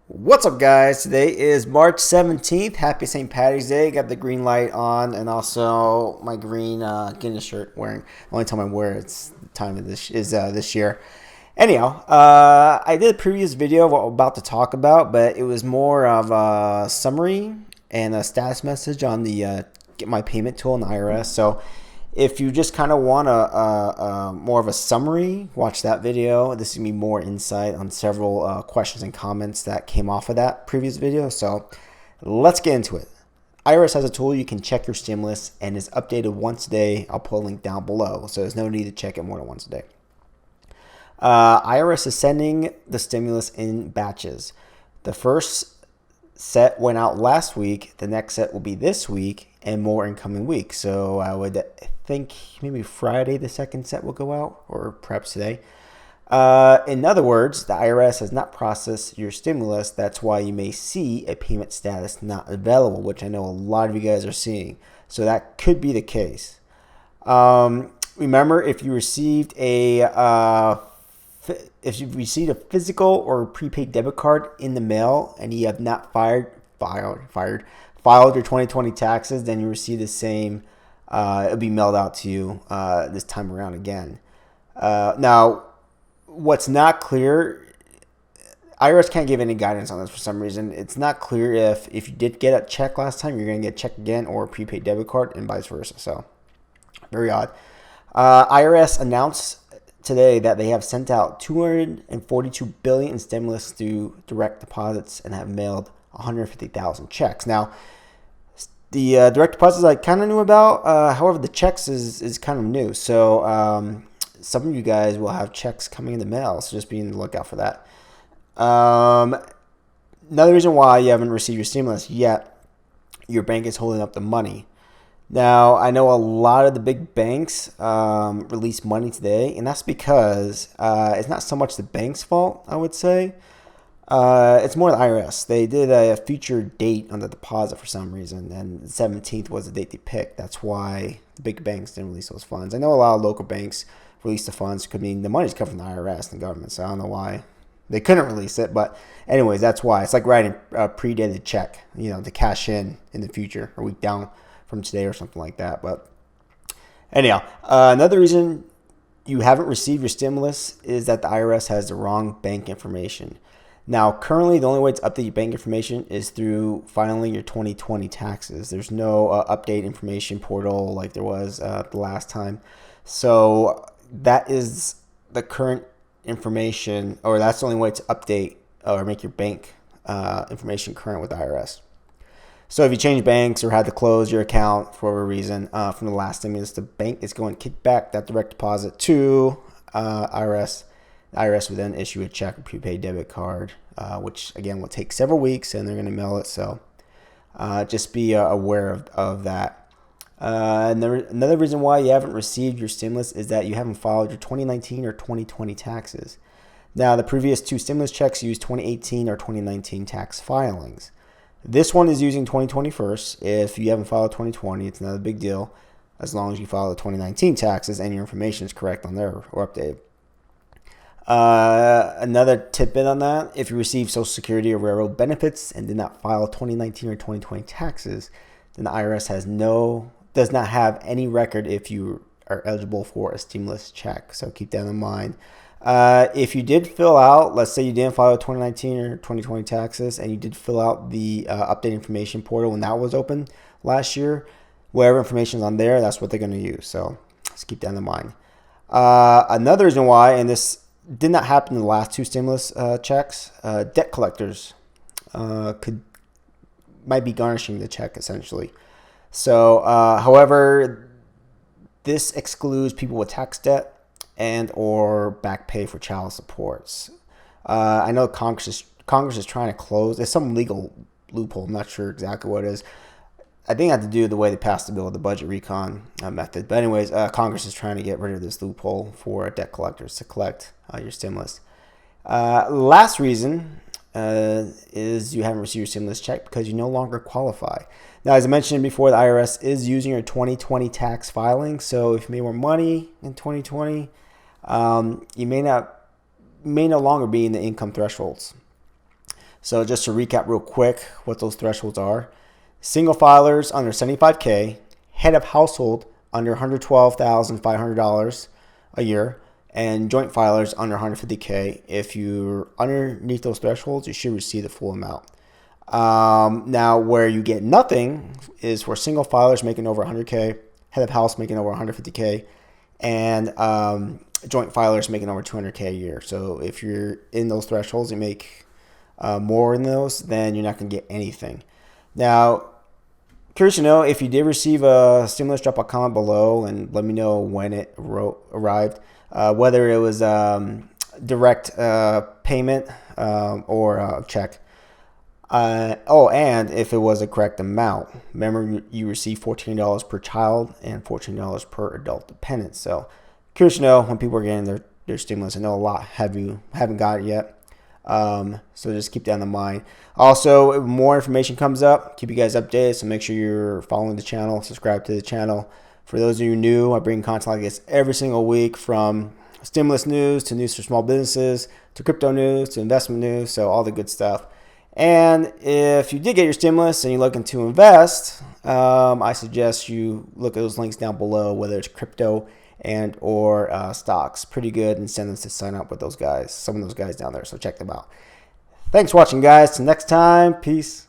What's up, guys? Today is March 17th. Happy St. Patty's Day. Got the green light on and also my green Guinness shirt wearing. The only time I wear it's the time of this year. Anyhow, I did a previous video of what I'm about to talk about, but it was more of a summary and a status message on the Get My Payment tool in the IRS. So if you just kind of want a more of a summary, watch that video. This is going to be more insight on several questions and comments that came off of that previous video. So let's get into it. IRS has a tool you can check your stimulus and is updated once a day. I'll put a link down below, so there's no need to check it more than once a day. IRS is sending the stimulus in batches. The first set went out last week. The next set will be this week and more in coming weeks. So I would think maybe Friday the second set will go out, or perhaps today. In other words, the IRS has not processed your stimulus. That's why you may see a payment status not available, which I know a lot of you guys are seeing. So that could be the case. Remember, if you received a physical or prepaid debit card in the mail and you have not filed your 2020 taxes, then you receive the same. It'll be mailed out to you this time around again. Now, what's not clear, IRS can't give any guidance on this for some reason. It's not clear if you did get a check last time, you're going to get a check again, or a prepaid debit card, and vice versa. So, very odd. IRS announced today that they have sent out $242 billion in stimulus through direct deposits and have mailed 150,000 checks. Now, the direct deposits I kind of knew about. However, the checks is kind of new. So some of you guys will have checks coming in the mail. So just be on the lookout for that. Another reason why you haven't received your stimulus yet, your bank is holding up the money. Now, I know a lot of the big banks release money today, and that's because it's not so much the bank's fault, I would say. It's more the IRS. They did a future date on the deposit for some reason, and the 17th was the date they picked. That's why the big banks didn't release those funds. I know a lot of local banks release the funds. Could mean the money's come from the IRS and the government, so I don't know why they couldn't release it. But anyways, that's why. It's like writing a pre-dated check, to cash in the future, a week down from today or something like that. But anyhow, another reason you haven't received your stimulus is that the IRS has the wrong bank information. Now, currently, the only way to update your bank information is through filing your 2020 taxes. There's no update information portal like there was the last time. So that is the current information, or that's the only way to update or make your bank information current with the IRS. So if you change banks or had to close your account for a reason from the last stimulus, the bank is going to kick back that direct deposit to IRS. The IRS would then issue a check or prepaid debit card, which again will take several weeks, and they're going to mail it. So just be aware of that. Another reason why you haven't received your stimulus is that you haven't filed your 2019 or 2020 taxes. Now, the previous two stimulus checks used 2018 or 2019 tax filings. This one is using 2020 first. If you haven't filed 2020, it's not a big deal as long as you file the 2019 taxes and your information is correct on there or updated. Another tidbit on that, if you receive Social Security or railroad benefits and did not file 2019 or 2020 taxes, then the IRS does not have any record if you are eligible for a stimulus check. So keep that in mind. If you did fill out, let's say you didn't file 2019 or 2020 taxes, and you did fill out the update information portal when that was open last year, whatever information is on there, that's what they're going to use. So just keep that in mind. Another reason why, and this did not happen in the last two stimulus checks, debt collectors might be garnishing the check essentially. So, however, this excludes people with tax debt and or back pay for child supports. I know Congress is trying to close. There's some legal loophole. I'm not sure exactly what it is. I think it had to do with the way they passed the bill, the budget recon method. But anyways, Congress is trying to get rid of this loophole for debt collectors to collect your stimulus. Last reason is you haven't received your stimulus check because you no longer qualify. Now, as I mentioned before, the IRS is using your 2020 tax filing. So if you made more money in 2020, you may no longer be in the income thresholds. So just to recap real quick what those thresholds are. Single filers under 75K, head of household under $112,500 a year, and joint filers under 150K. If you're underneath those thresholds, you should receive the full amount. Now, where you get nothing is for single filers making over 100K, head of house making over 150K, and joint filers making over 200K a year. So if you're in those thresholds, you make more in those, then you're not going to get anything. Now, curious to know if you did receive a stimulus, drop a comment below and let me know when it arrived, whether it was direct payment or a check. And if it was a correct amount. Remember, you receive $14 per child and $14 per adult dependent. So curious to know when people are getting their stimulus. I know a lot haven't got it yet. So just keep that in mind. Also, if more information comes up, keep you guys updated. So make sure you're following the channel, subscribe to the channel. For those of you new, I bring content like this every single week, from stimulus news to news for small businesses to crypto news to investment news. So all the good stuff. And if you did get your stimulus and you're looking to invest, I suggest you look at those links down below, whether it's crypto and or stocks. Pretty good incentives to sign up with those guys, some of those guys down there. So check them out. Thanks for watching, guys. Till next time, peace.